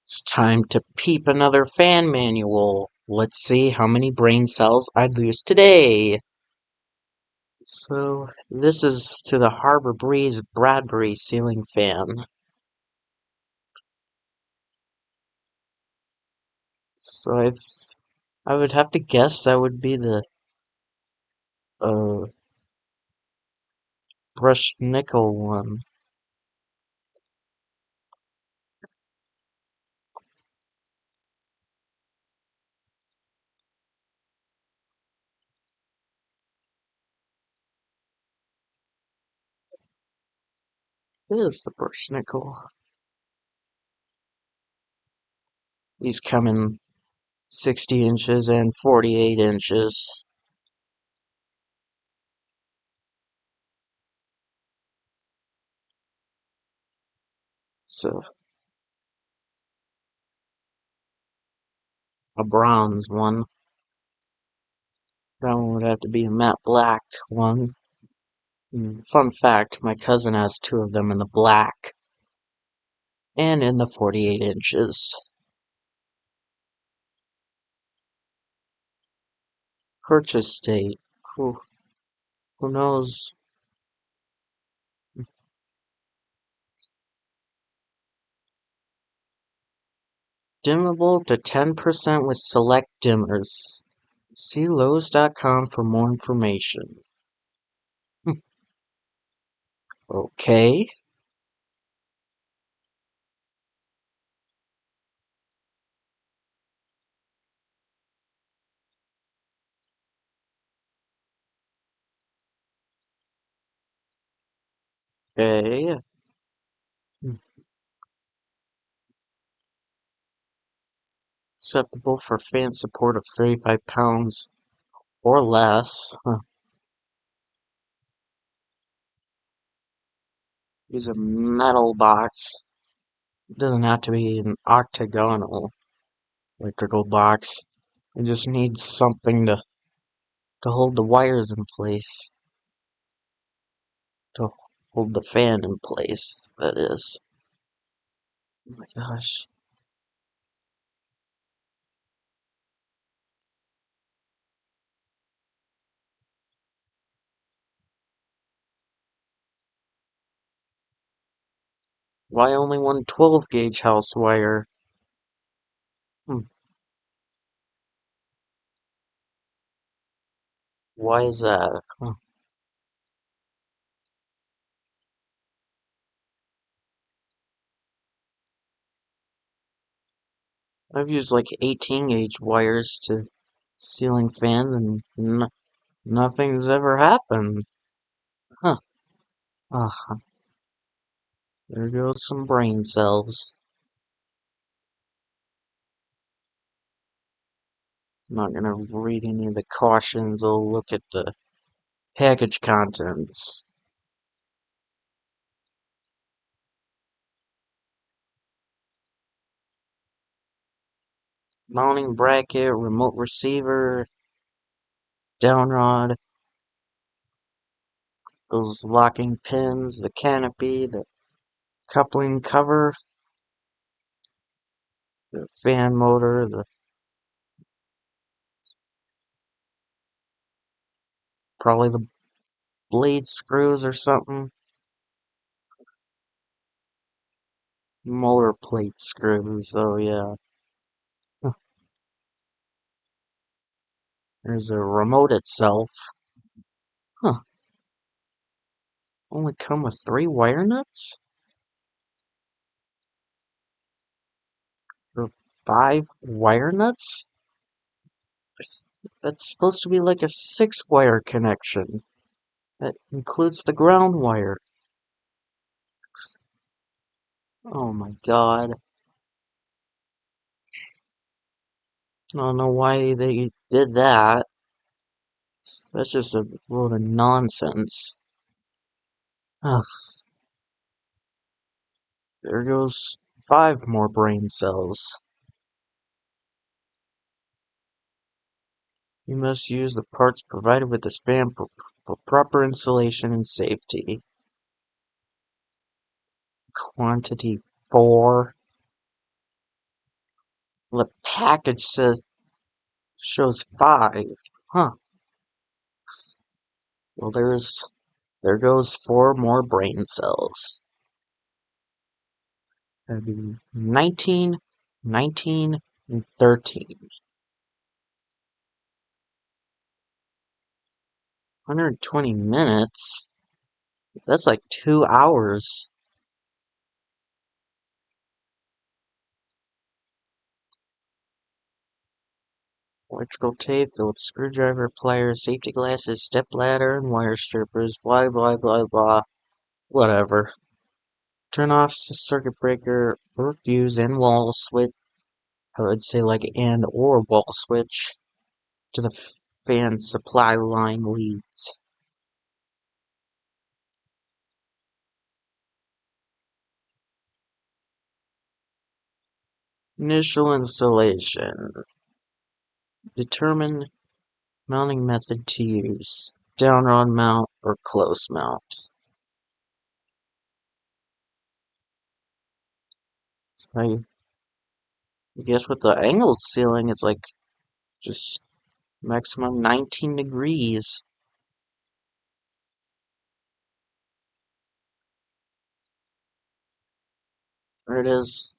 It's time to peep another fan manual. Let's see how many brain cells I lose today. So, this is to the Harbor Breeze Bradbury ceiling fan. So I would have to guess that would be the uh brush nickel one. It is the brush nickel. These come in 60 inches and 48 inches. So, a bronze one. That one would have to be a matte black one. Fun fact, my cousin has two of them in the black and in the 48 inches. Purchase date. Who knows? Dimmable to 10% with select dimmers. See Lowe's.com for more information. Okay. Okay. Acceptable for fan support of 35 pounds or less. Use a metal box. It doesn't have to be an octagonal electrical box. It just needs something to hold the wires in place. To hold the fan in place, that is. Oh my gosh. Why only one 12-gauge house wire? Hmm. Why is that? Huh. I've used like 18-gauge wires to ceiling fans and nothing's ever happened. Huh. Ah, there goes some brain cells. I'm not gonna read any of the cautions. I'll look at the package contents. Mounting bracket, remote receiver, down rod, those locking pins, the canopy, the coupling cover, the fan motor, the probably the blade screws or something. Motor plate screws, oh yeah. There's a remote itself. Huh. Only come with 3 wire nuts? Or 5 wire nuts? That's supposed to be like a 6-wire connection. That includes the ground wire. Oh my god. I don't know why they did that. That's just a load of nonsense. Ugh, there goes 5 more brain cells. You must use the parts provided with this fan for proper installation and safety. Quantity 4. The package shows 5. Huh. Well, there goes 4 more brain cells. That'd be 19, 19, and 13. 120 minutes? That's like 2 hours. Electrical tape, Phillips screwdriver, pliers, safety glasses, step ladder, and wire strippers, blah blah blah blah. Whatever. Turn off the circuit breaker or fuse and wall switch. I would say like and or wall switch to the fan supply line leads. Initial installation. Determine mounting method to use. Down rod mount or close mount. So I guess with the angled ceiling, it's like just maximum 19 degrees. There it is.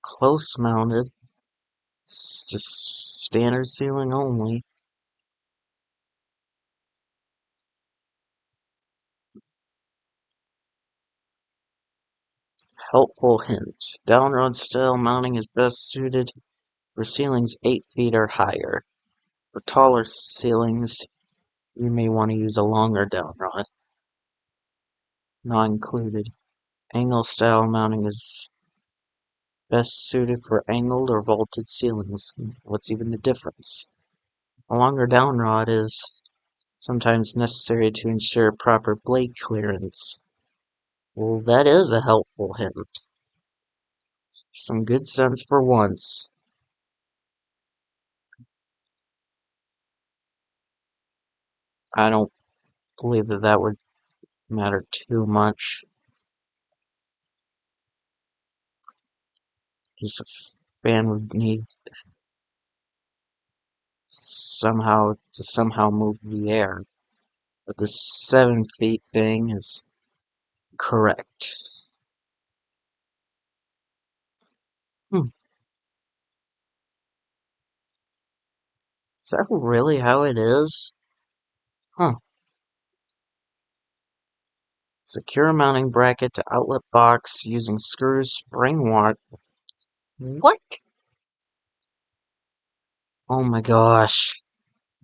Close mounted. It's just standard ceiling only. Helpful hint. Down rod style mounting is best suited for ceilings 8 feet or higher. For taller ceilings, you may want to use a longer down rod. Not included. Angle style mounting is best suited for angled or vaulted ceilings. What's even the difference? A longer down rod is sometimes necessary to ensure proper blade clearance. Well, that is a helpful hint. Some good sense for once. I don't believe that would matter too much. Just a fan would need somehow move the air. But the 7 feet thing is correct. Hmm. Is that really how it is? Huh. Secure mounting bracket to outlet box using screws, spring wire. What? Oh my gosh.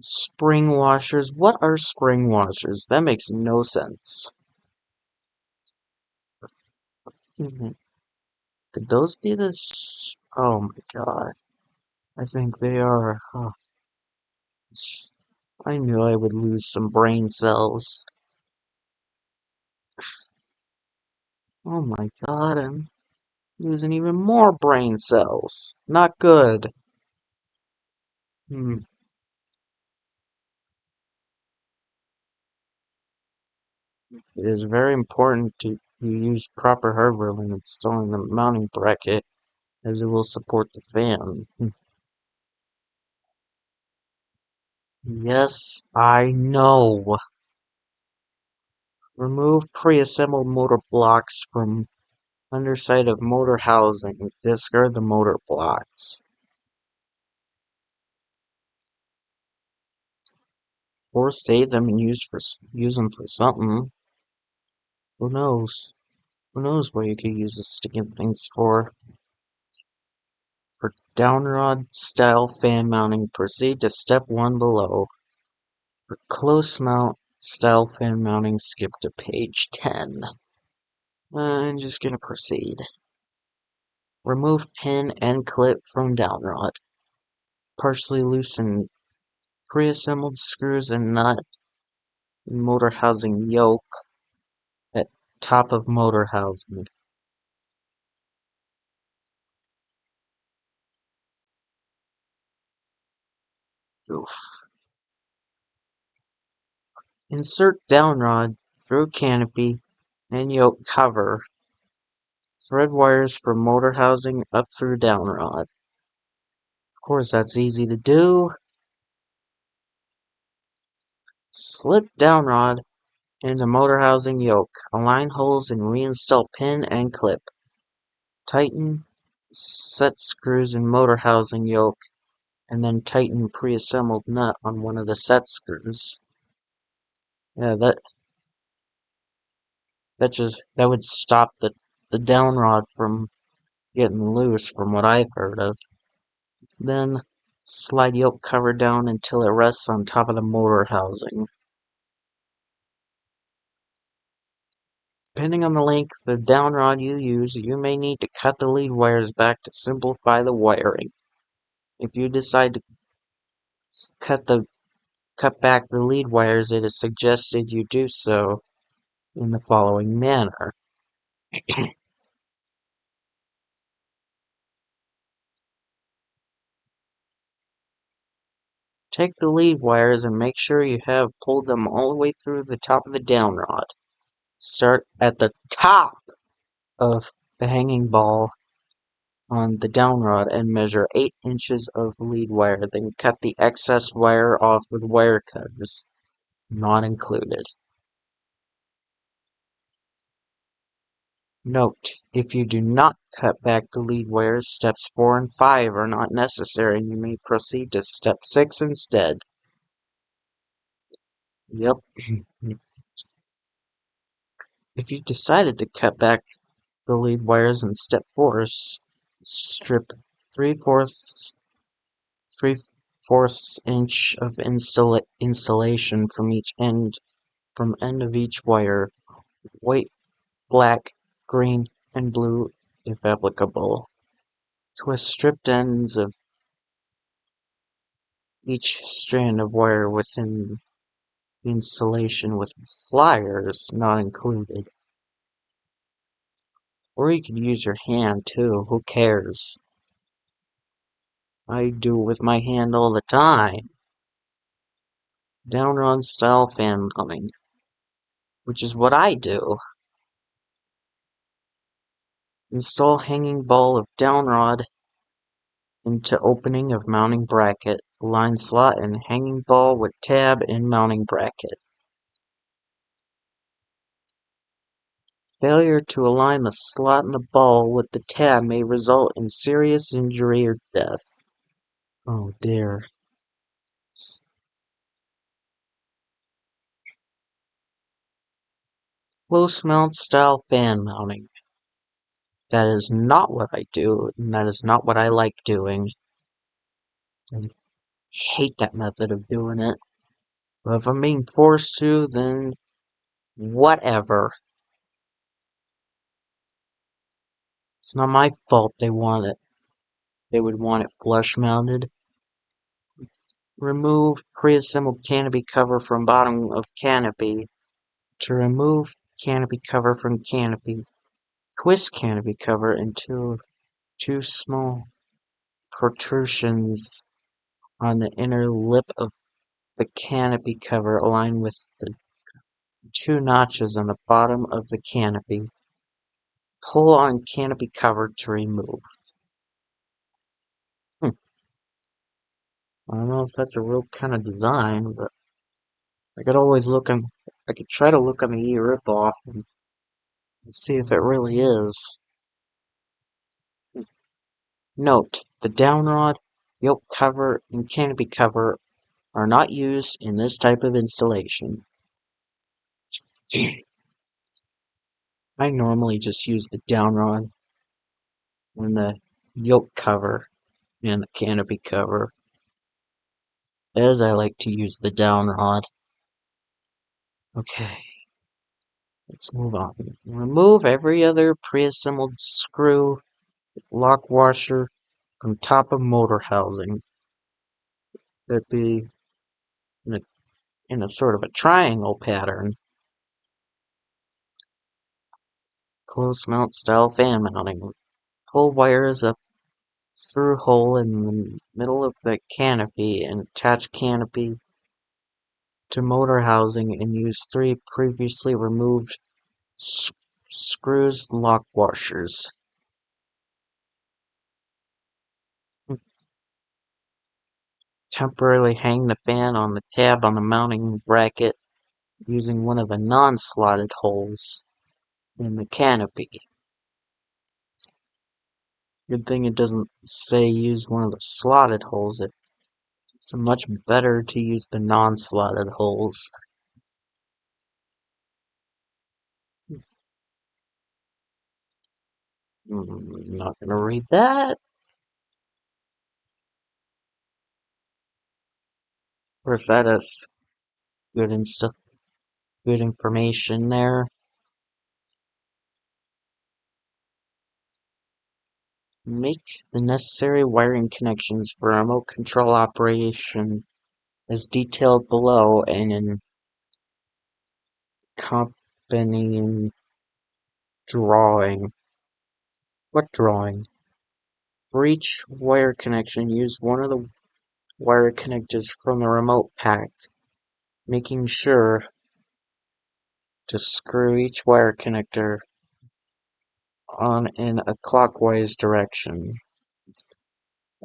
Spring washers? What are spring washers? That makes no sense. Mhm. Could those be the... Oh my god. I think they are. Oh, I knew I would lose some brain cells. Oh my god, I'm losing even more brain cells. Not good. Hmm. It is very important to use proper hardware when installing the mounting bracket, as it will support the fan. Yes, I know. Remove pre-assembled motor blocks from underside of motor housing. Discard the motor blocks. Or save them and use them for something. Who knows? Who knows what you could use the sticking things for? For downrod style fan mounting, proceed to step 1 below. For close mount style fan mounting, skip to page 10. I'm just gonna proceed. Remove pin and clip from downrod. Partially loosen pre-assembled screws and nut in motor housing yoke at top of motor housing. Oof. Insert downrod through canopy and yoke cover. Thread wires from motor housing up through downrod. course, that's easy to do. Slip down rod into motor housing yoke. Align holes and reinstall pin and clip. Tighten set screws in motor housing yoke, and then tighten pre-assembled nut on one of the set screws. Yeah, that would stop the down rod from getting loose, from what I've heard of. Then slide yoke cover down until it rests on top of the motor housing. Depending on the length of down rod you use, you may need to cut the lead wires back to simplify the wiring. If you decide to cut back the lead wires, it is suggested you do so in the following manner. Take the lead wires and make sure you have pulled them all the way through the top of the down rod. Start at the top of the hanging ball on the down rod and measure 8 inches of lead wire, then cut the excess wire off with wire cutters, not included. Note: if you do not cut back the lead wires, steps 4 and 5 are not necessary and you may proceed to step 6 instead. Yep. If you decided to cut back the lead wires in step 4, strip 3/4 inch of insulation from end of each wire, white, black, green, and blue if applicable. Twist stripped ends of each strand of wire within the insulation with pliers, not included. Or you could use your hand too, who cares? I do it with my hand all the time. Down rod style fan mounting, which is what I do. Install hanging ball of down rod into opening of mounting bracket. Align slot and hanging ball with tab in mounting bracket. Failure to align the slot and the ball with the tab may result in serious injury or death. Oh dear. Close mount style fan mounting. That is not what I do, and that is not what I like doing. I hate that method of doing it. But if I'm being forced to, then whatever. It's not my fault they want it. They would want it flush mounted. Remove pre-assembled canopy cover from bottom of canopy. To remove canopy cover from canopy, twist canopy cover until 2 small protrusions on the inner lip of the canopy cover align with the 2 notches on the bottom of the canopy. Pull on canopy cover to remove. I don't know if that's a real kind of design, but I could always I could try to look on the e-ripoff and see if it really is. Note: the down rod, yoke cover, and canopy cover are not used in this type of installation. I normally just use the down rod and the yoke cover and the canopy cover, as I like to use the down rod. Okay, let's move on. Remove every other pre-assembled screw, lock washer from top of motor housing. That'd be in a sort of a triangle pattern. Close mount style fan mounting. Pull wires up through hole in the middle of the canopy and attach canopy to motor housing and use 3 previously removed screws lock washers. Temporarily hang the fan on the tab on the mounting bracket using one of the non-slotted holes in the canopy. Good thing it doesn't say use one of the slotted holes. It's much better to use the non-slotted holes. Not gonna read that. Of course, that is good information there. Make the necessary wiring connections for remote control operation as detailed below and in accompanying drawing. What drawing? For each wire connection, use one of the wire connectors from the remote pack, making sure to screw each wire connector on in a clockwise direction.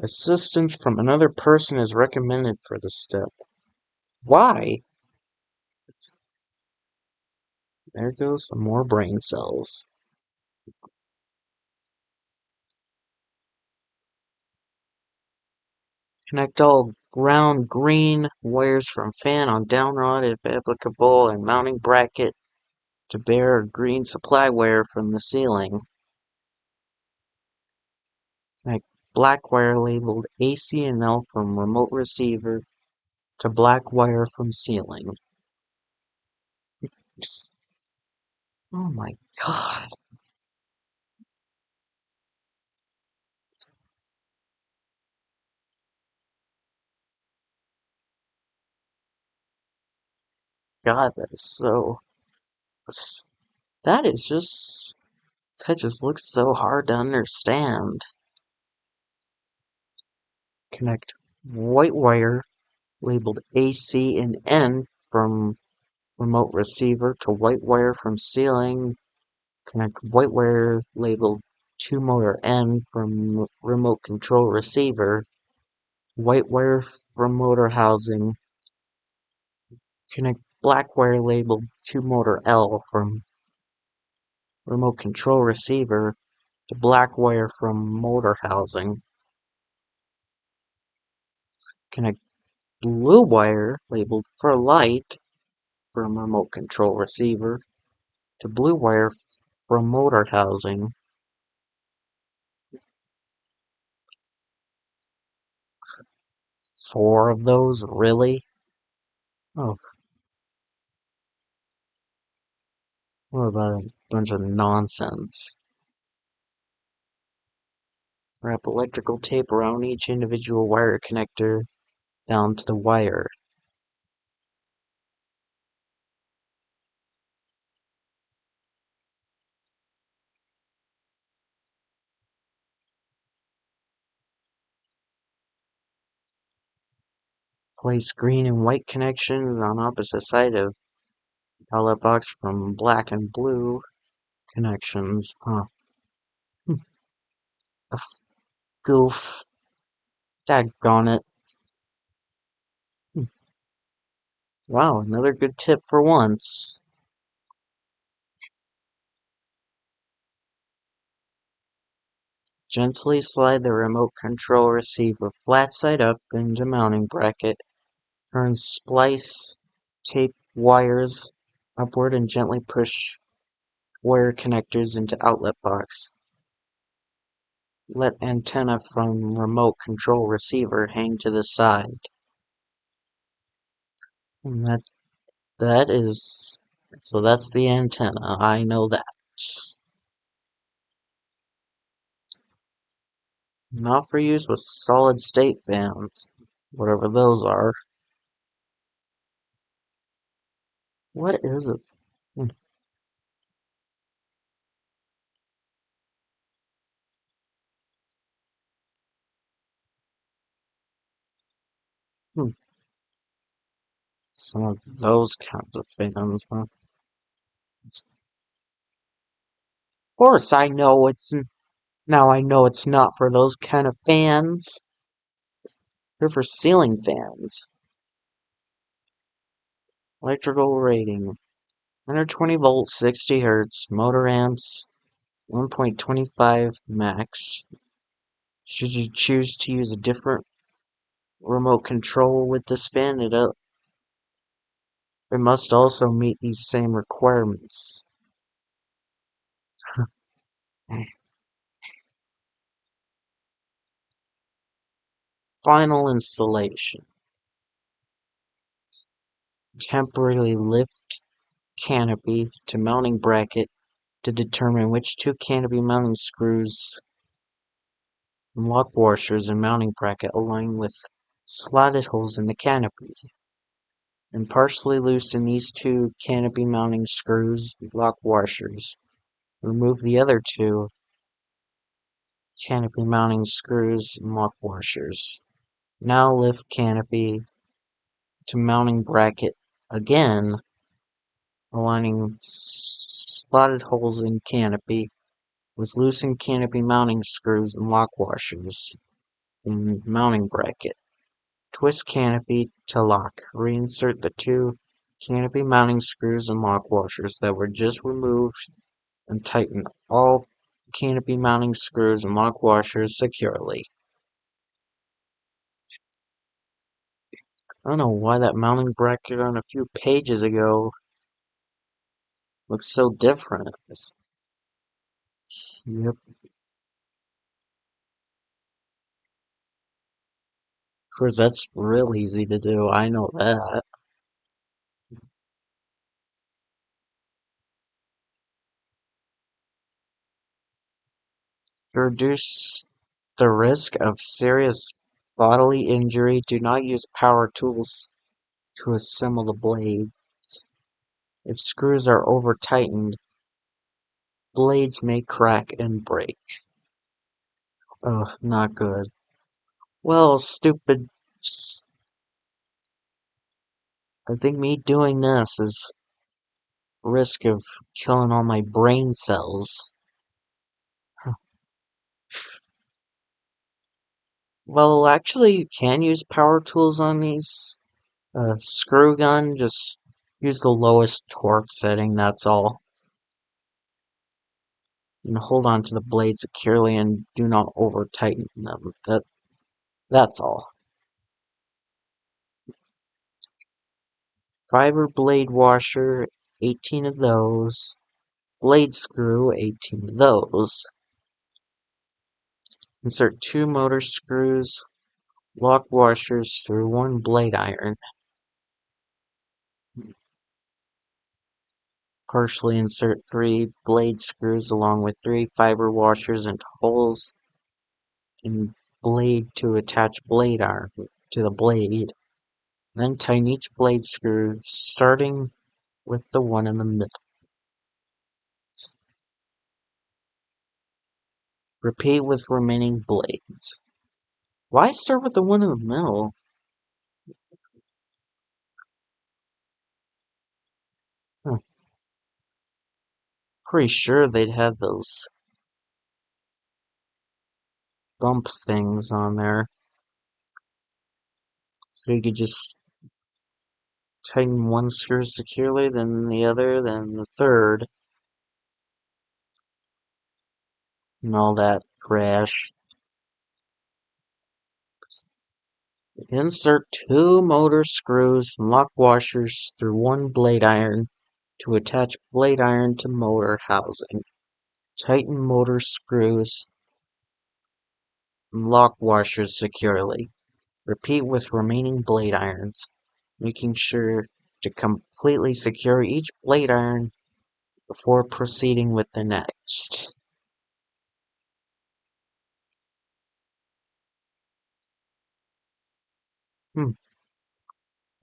Assistance from another person is recommended for this step. Why? There goes some more brain cells. Connect all ground green wires from fan on down rod if applicable and mounting bracket to bare green supply wire from the ceiling. Connect black wire labeled AC and L from remote receiver to black wire from ceiling. Oh my god. God, that is just, that just looks so hard to understand. Connect white wire labeled AC and N from remote receiver to white wire from ceiling. Connect white wire labeled 2 motor N from remote control receiver. White wire from motor housing. Connect black wire labeled 2 motor L from remote control receiver to black wire from motor housing. Connect blue wire labeled for light from remote control receiver to blue wire from motor housing. 4 of those, really? Oh, what about a bunch of nonsense? Wrap electrical tape around each individual wire connector down to the wire. Place green and white connections on opposite side of outlet box from black and blue connections. Huh. A goof. Daggone it. Wow, another good tip for once. Gently slide the remote control receiver flat side up into mounting bracket. Turn splice tape wires upward and gently push wire connectors into outlet box. Let antenna from remote control receiver hang to the side. And that is, so that's the antenna. I know that. Not for use with solid state fans, whatever those are. What is it? Hmm. Hmm. Some of those kinds of fans, huh? Of course, I know it's not for those kind of fans. Here for ceiling fans. Electrical rating. 120 volts, 60 hertz, motor amps, 1.25 max. Should you choose to use a different remote control with this fan, it must also meet these same requirements. Final installation. Temporarily lift canopy to mounting bracket to determine which two canopy mounting screws and lock washers and mounting bracket align with slotted holes in the canopy. And partially loosen these two canopy mounting screws and lock washers. Remove the other two canopy mounting screws and lock washers. Now lift canopy to mounting bracket again, aligning slotted holes in canopy with loosened canopy mounting screws and lock washers in mounting bracket. Twist canopy to lock. Reinsert the two canopy mounting screws and lock washers that were just removed and tighten all canopy mounting screws and lock washers securely. I don't know why that mounting bracket on a few pages ago looks so different. Yep. Of course, that's real easy to do. I know that. To reduce the risk of serious bodily injury, do not use power tools to assemble the blades. If screws are over-tightened, blades may crack and break. Ugh, not good. Well, stupid. I think me doing this is risk of killing all my brain cells. Well, actually, you can use power tools on these. Screw gun, just use the lowest torque setting, that's all. And hold on to the blade securely and do not over tighten them. That's all. Fiber blade washer, 18 of those. Blade screw, 18 of those. Insert 2 motor screws, lock washers through 1 blade iron. Partially insert 3 blade screws along with 3 fiber washers into holes in blade to attach blade iron to the blade. Then tighten each blade screw, starting with the one in the middle. Repeat with remaining blades. Why start with the one in the middle? Huh. Pretty sure they'd have those bump things on there. So you could just tighten one screw securely, then the other, then the third. And all that trash. Insert 2 motor screws and lock washers through 1 blade iron to attach blade iron to motor housing. Tighten motor screws and lock washers securely. Repeat with remaining blade irons, making sure to completely secure each blade iron before proceeding with the next.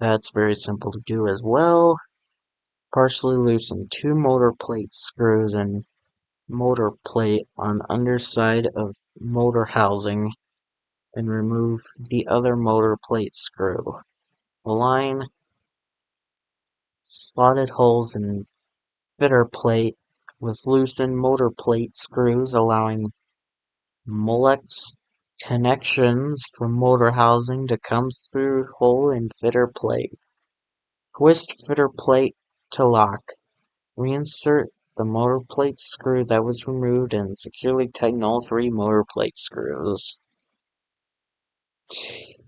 That's very simple to do as well. Partially loosen 2 motor plate screws and motor plate on underside of motor housing and remove the other motor plate screw. Align slotted holes in fitter plate with loosened motor plate screws, allowing Molex Connections from motor housing to come through hole in fitter plate. Twist fitter plate to lock. Reinsert the motor plate screw that was removed and securely tighten all three motor plate screws.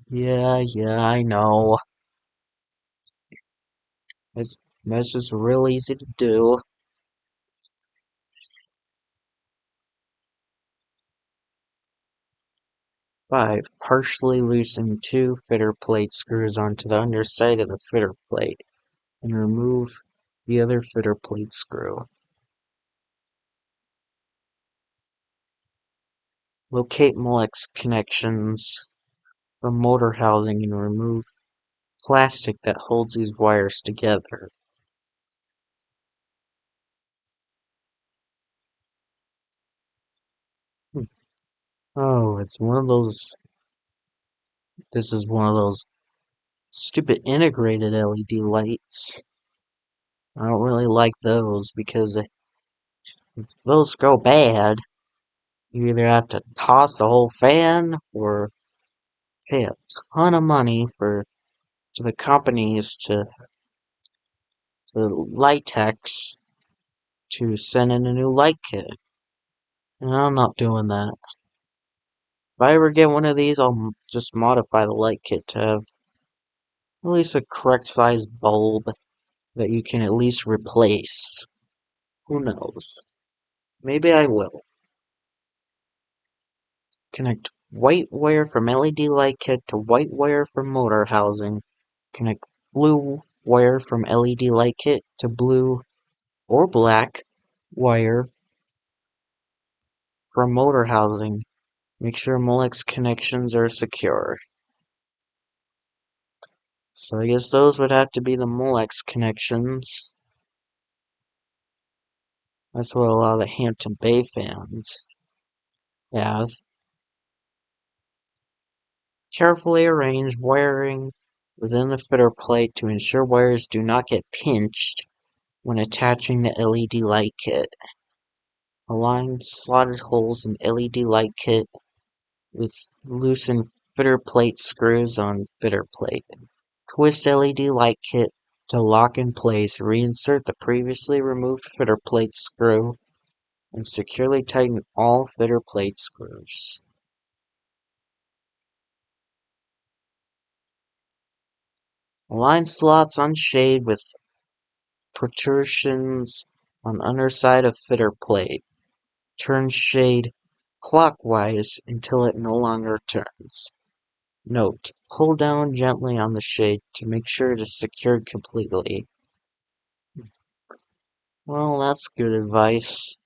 Yeah, I know. That's just real easy to do. 5. Partially loosen two fitter plate screws onto the underside of the fitter plate, and remove the other fitter plate screw. Locate Molex connections from motor housing and remove plastic that holds these wires together. Oh, it's one of those. This is one of those stupid integrated LED lights. I don't really like those because if those go bad, you either have to toss the whole fan or pay a ton of money to the companies to Litex to send in a new light kit. And I'm not doing that. If I ever get one of these, I'll just modify the light kit to have at least a correct size bulb that you can at least replace. Who knows? Maybe I will. Connect white wire from LED light kit to white wire from motor housing. Connect blue wire from LED light kit to blue or black wire from motor housing. Make sure Molex connections are secure. So I guess those would have to be the Molex connections. That's what a lot of the Hampton Bay fans have. Carefully arrange wiring within the fitter plate to ensure wires do not get pinched when attaching the LED light kit. Align slotted holes in LED light kit with loosened fitter plate screws on fitter plate. Twist LED light kit to lock in place. Reinsert the previously removed fitter plate screw and securely tighten all fitter plate screws. Align slots on shade with protrusions on underside of fitter plate. Turn shade clockwise until it no longer turns. Note: pull down gently on the shade to make sure it is secured completely. Well, that's good advice.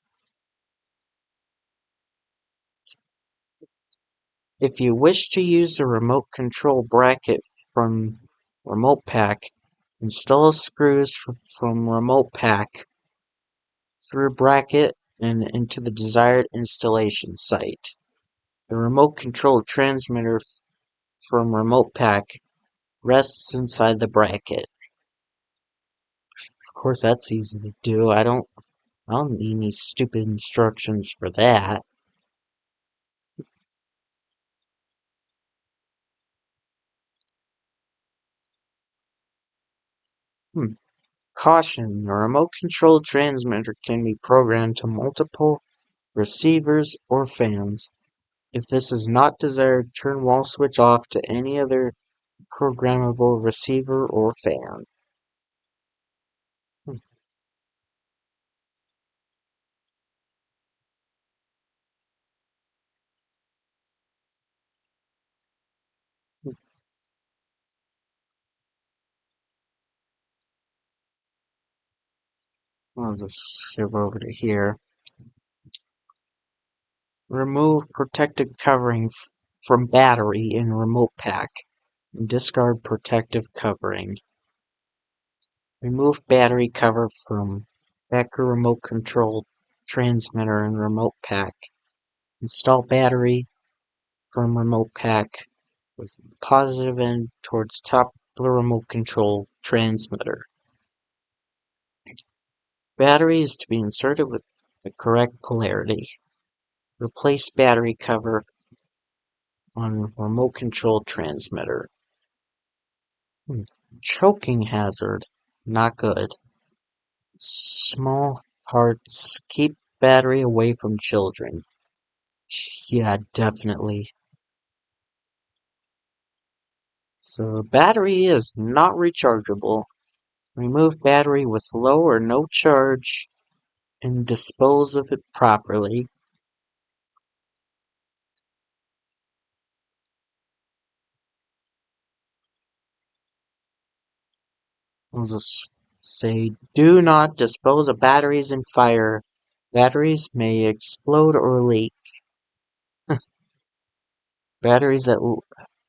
If you wish to use the remote control bracket from Remote Pack, install screws from Remote Pack through bracket and into the desired installation site. The remote control transmitter from Remote Pack rests inside the bracket. Of course, that's easy to do. I don't need any stupid instructions for that. Caution: the remote control transmitter can be programmed to multiple receivers or fans. If this is not desired, turn wall switch off to any other programmable receiver or fan. I'll just skip over to here. Remove protective covering from battery in remote pack. Discard protective covering. Remove battery cover from Becker remote control transmitter in remote pack. Install battery from remote pack with positive end towards top of the remote control transmitter. Battery is to be inserted with the correct polarity. Replace battery cover on remote control transmitter. Choking hazard. Not good. Small parts keep battery away from children. Yeah, definitely. So battery is not rechargeable. Remove battery with low or no charge and dispose of it properly. I'll just say do not dispose of batteries in fire. Batteries may explode or leak. Batteries that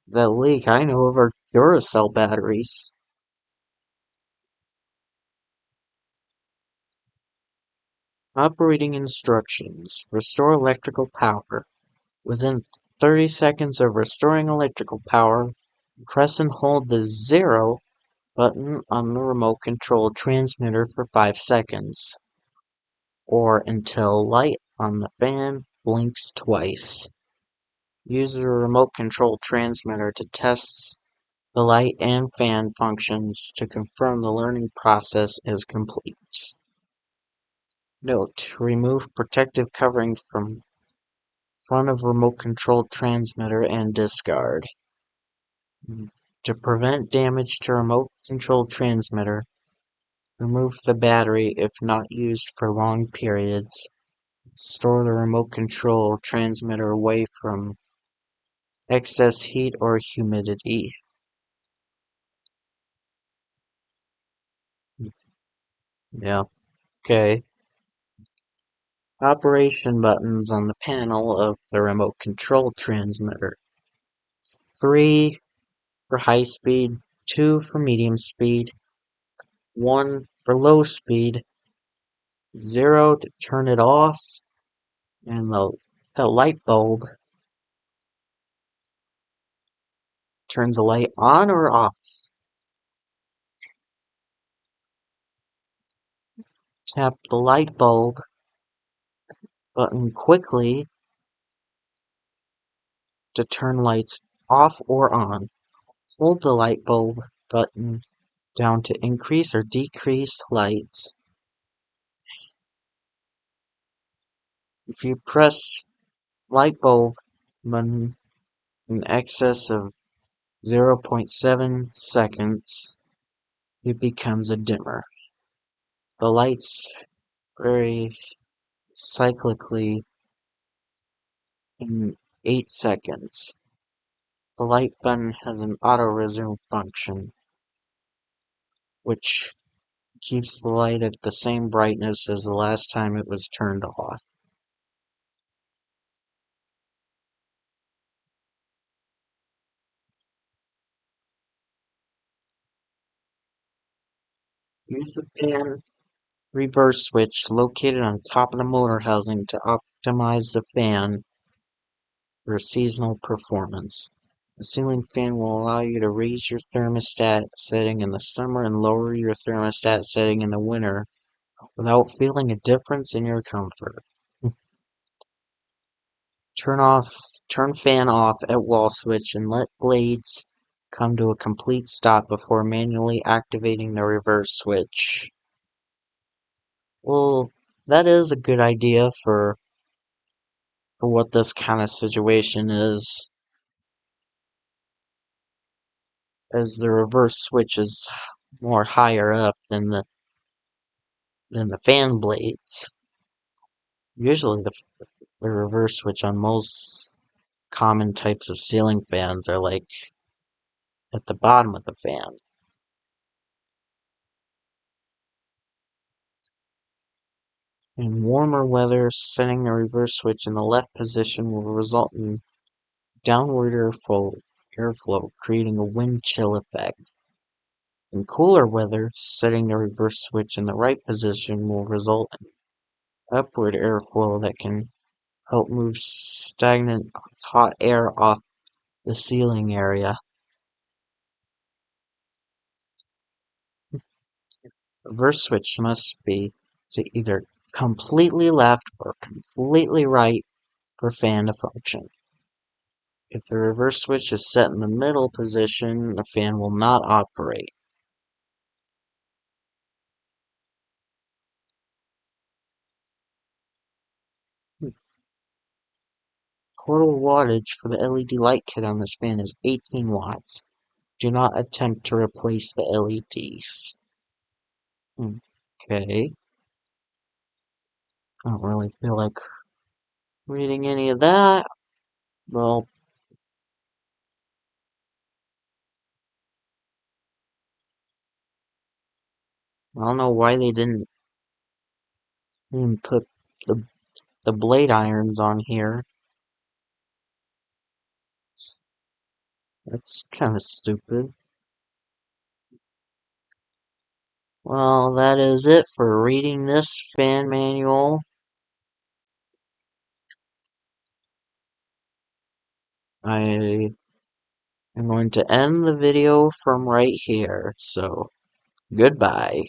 leak, I know of, are Duracell batteries. Operating instructions. Restore electrical power. Within 30 seconds of restoring electrical power, press and hold the 0 button on the remote control transmitter for 5 seconds, or until light on the fan blinks twice. Use the remote control transmitter to test the light and fan functions to confirm the learning process is complete. Note: remove protective covering from front of remote control transmitter and discard. To prevent damage to remote control transmitter, remove the battery if not used for long periods. Store the remote control transmitter away from excess heat or humidity. Yeah, okay. Operation buttons on the panel of the remote control transmitter. 3 for high speed, 2 for medium speed, 1 for low speed, 0 to turn it off, and the light bulb turns the light on or off. Tap the light bulb button quickly to turn lights off or on. Hold the light bulb button down to increase or decrease lights. If you press light bulb button in excess of 0.7 seconds, it becomes a dimmer. The lights vary cyclically in 8 seconds. The light button has an auto-resume function, which keeps the light at the same brightness as the last time it was turned off. Use the fan reverse switch located on top of the motor housing to optimize the fan for seasonal performance. A ceiling fan will allow you to raise your thermostat setting in the summer and lower your thermostat setting in the winter without feeling a difference in your comfort. Turn fan off at wall switch and let blades come to a complete stop before manually activating the reverse switch. Well, that is a good idea for what this kind of situation is, as the reverse switch is more higher up than the fan blades. Usually the reverse switch on most common types of ceiling fans are like at the bottom of the fan. In warmer weather, setting the reverse switch in the left position will result in downward airflow, creating a wind chill effect. In cooler weather, setting the reverse switch in the right position will result in upward airflow that can help move stagnant hot air off the ceiling area. Reverse switch must be either completely left or completely right for fan to function. If the reverse switch is set in the middle position, the fan will not operate. Total wattage for the LED light kit on this fan is 18 watts. Do not attempt to replace the LEDs. Okay. I don't really feel like reading any of that. Well, I don't know why they didn't even put the blade irons on here. That's kind of stupid. Well, that is it for reading this fan manual. I am going to end the video from right here, so goodbye.